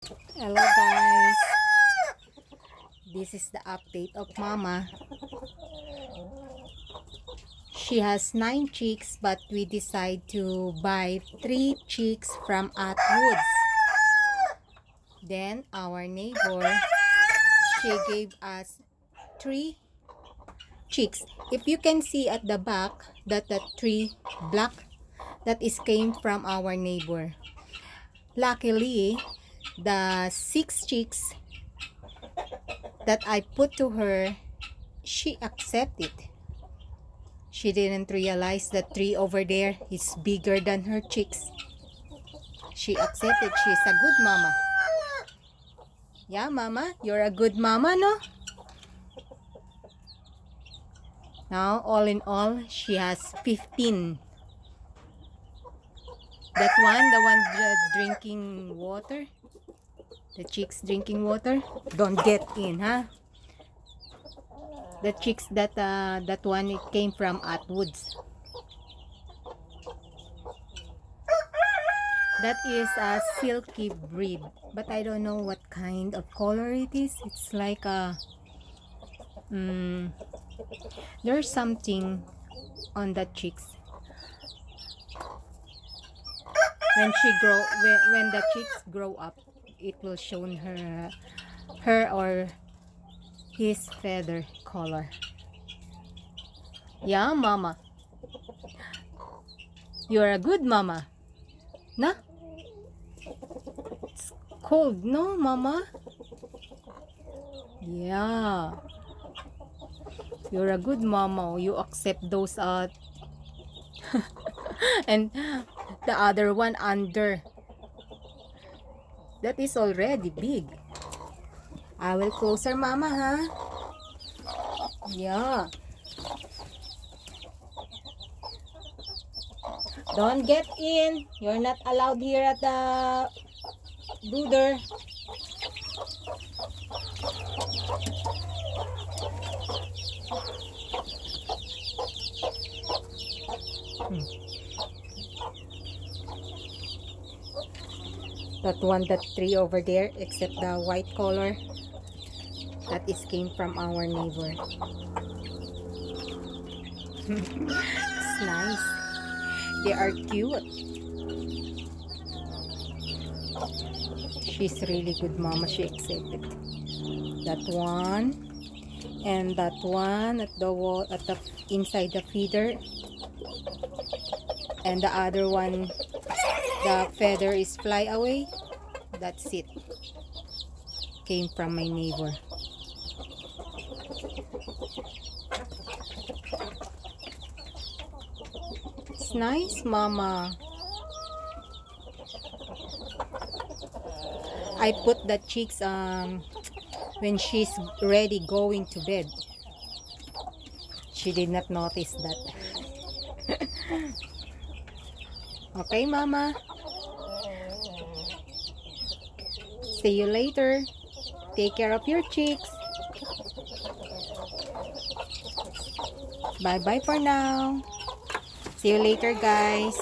Hello guys, this is the update of Mama. She has 9 chicks, but we decide to buy 3 chicks from Atwoods. Then our neighbor, she gave us 3 chicks. If you can see at the back that the 3 black, that is came from our neighbor. Luckily, the 6 chicks that I put to her, she accepted. She didn't realize that 3 over there is bigger than her chicks. She accepted. She's a good mama. Yeah, mama, you're a good mama, no? Now, all in all, she has 15. That one, the one drinking water, the chicks drinking water, don't get in, huh? The chicks that one, it came from Atwoods. That is a silky breed, but I don't know what kind of color it is. It's like a there's something on the chicks. When the chicks grow up, it will show her or his feather color. Yeah, mama, you're a good mama. Nah, it's cold, no, mama? Yeah, you're a good mama. You accept those and the other one under, that is already big. I will close her, mama, huh? Yeah, don't get in. You're not allowed here at the brooder. That one, that 3 over there, except the white color, that is came from our neighbor. It's nice. They are cute. She's really good mama. She accepted that one and that one at the wall, at the inside the feeder, and the other one, the feather is fly away. That's it. Came from my neighbor. It's nice, mama. I put the chicks when she's ready going to bed. She did not notice that. Okay, mama. See you later. Take care of your chicks. Bye bye for now. See you later, guys.